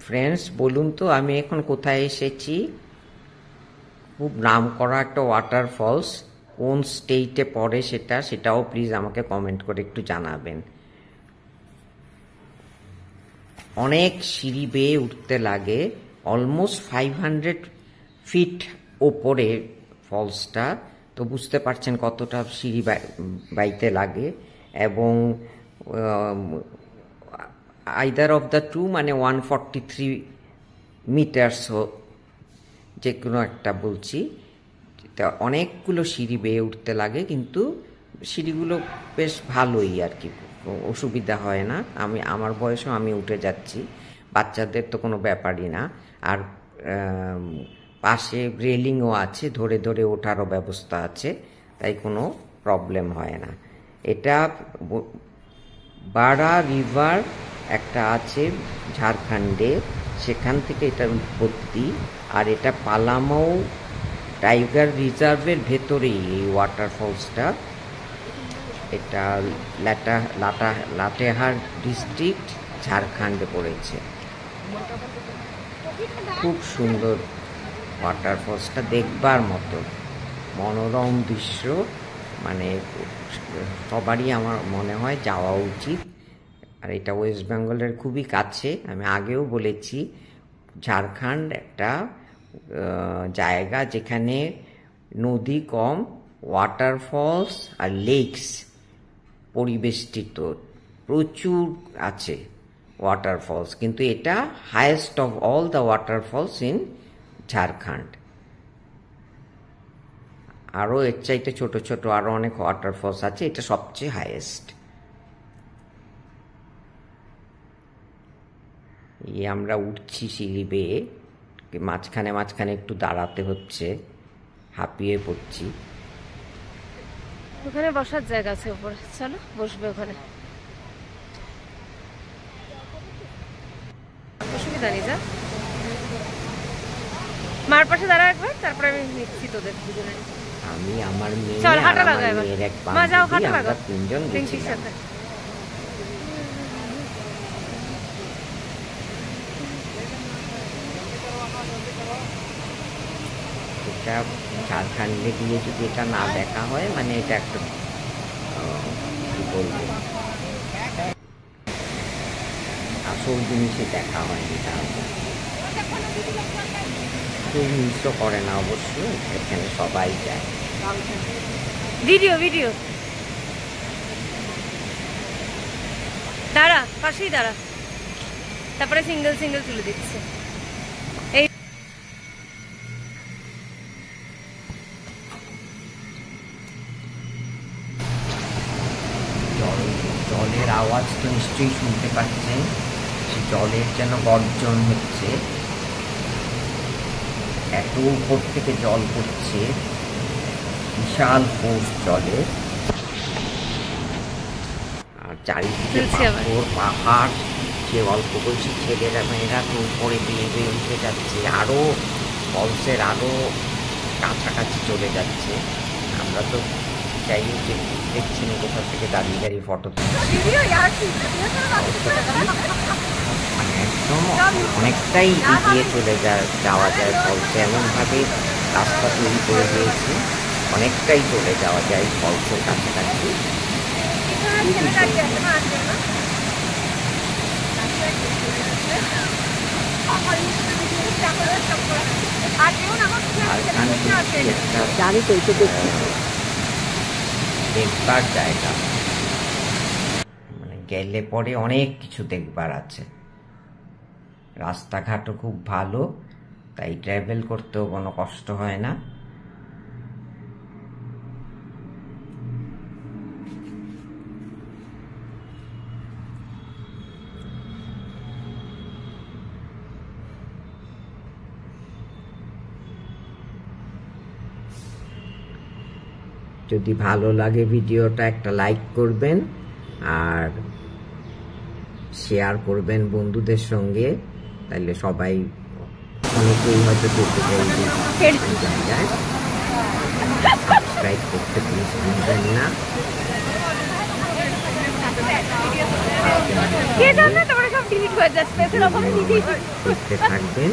Friends বলুন তো আমি এখন কোথায় এসেছি? খুব নামকরা একটা ওয়াটারফলস, কোন স্টেটে পড়ে সেটাও প্লিজ আমাকে কমেন্ট করে একটু জানাবেন। অনেক সিঁড়ি বেয়ে উঠতে লাগে, অলমোস্ট 500 ফিট ওপরে ফলসটা, তো বুঝতে পারছেন কতটা সিঁড়ি বাইতে লাগে। এবং আইদার অফ দ্য টু, মানে 143 মিটার্স যে কোনো একটা বলছি। তা অনেকগুলো সিঁড়ি বেয়ে উঠতে লাগে, কিন্তু সিঁড়িগুলো বেশ ভালোই আর কি, অসুবিধা হয় না। আমার বয়সেও আমি উঠে যাচ্ছি, বাচ্চাদের তো কোনো ব্যাপারই না। আর পাশে রেলিংও আছে, ধরে ধরে ওঠারও ব্যবস্থা আছে, তাই কোনো প্রবলেম হয় না। এটা বারা রিভার একটা আছে ঝাড়খণ্ডে, সেখান থেকে এটার উৎপত্তি। আর এটা পালামৌ টাইগার রিজার্ভের ভেতরেই এই ওয়াটারফলসটা। এটা লাটেহার ডিস্ট্রিক্ট, ঝাড়খণ্ডে পড়েছে। খুব সুন্দর ওয়াটারফলসটা, দেখবার মতো মনোরম দৃশ্য, মানে সবারই আমার মনে হয় যাওয়া উচিত। আর এটা ওয়েস্ট বেঙ্গলের খুবই কাছে, আমি আগেও বলেছি। ঝাড়খণ্ড একটা জায়গা যেখানে নদী কম, ওয়াটারফলস আর লেকস পরিবেষ্টিত, প্রচুর আছে ওয়াটারফলস, কিন্তু এটা highest of all the waterfalls in Jharkhand. আরও এর চাইতে ছোট ছোট আরও অনেক ওয়াটারফলস আছে, এটা সবচেয়ে হায়েস্ট। আমরা উঠছি সিঁড়ি বেয়ে, মাঝখানে মাঝখানে একটু দাঁড়াতে হচ্ছে, হাঁপিয়ে পড়ছি। ওখানে বসার জায়গা আছে উপরে, চলো বসবে ওখানে, অসুবিধা নেই। যা মার পাশে দাঁড়া একবার, তারপরে আমি নিচ্ছি তোদের দুজনে। আমি আমার মেয়ে, চল হাঁটা লাগা এবার, মা যাও হাঁটা লাগা, তিনজন রিঙ্কির সাথে। এটা ঝাড়খণ্ডে গিয়ে যদি এটা না দেখা হয়, মানে এটা একটা কি বলবো, আসল জিনিসই দেখা হয়নি। তাহলে কেউ মিসও করে না অবশ্যই, এখানে সবাই যায়। ভিডিও দাঁড়া, পাশেই দাঁড়া, তারপরে সিঙ্গেল তুলে দিচ্ছে। এই জলের আওয়াজ তো নিশ্চয়ই শুনতে পাচ্ছেন, জলের যেন গর্জন হচ্ছে, এত উপর থেকে জল পড়ছে, বিশাল ফোর্স জলে। আর চারিদিকে পাহাড়, যে অল্প বয়সী ছেলেরা মেয়েরা তো উপরে বেয়ে বেয়ে উঠে যাচ্ছে, আরও ফলসের আরও কাছাকাছি চলে যাচ্ছে। আমরা তো যাই হোক দেখছি না কোথাও থেকে দাঁড়িয়ে ফটো তুলছি, একদম অনেকটাই এগিয়ে চলে যাওয়া যায় ফলসে, এমনভাবে রাস্তা তৈরি করে দিয়েছে, অনেকটাই চলে যাওয়া যায় ফলসের কাছাকাছি। দেখবার জায়গা, মানে গেলে পরে অনেক কিছু দেখবার আছে। রাস্তাঘাটও খুব ভালো, তাই ট্রাভেল করতেও কোনো কষ্ট হয় না। যদি ভালো লাগে ভিডিওটা একটা লাইক করবেন আর শেয়ার করবেন বন্ধুদের সঙ্গে, তাহলে সবাই, অনেকেই হয়তো দেখতে যায়। সাবস্ক্রাইব করতে প্লিজ ভুলবেন না। সব ডিলিট হয়ে যায়, স্পেসের অভাবে নিজেই। দেখতে থাকবেন।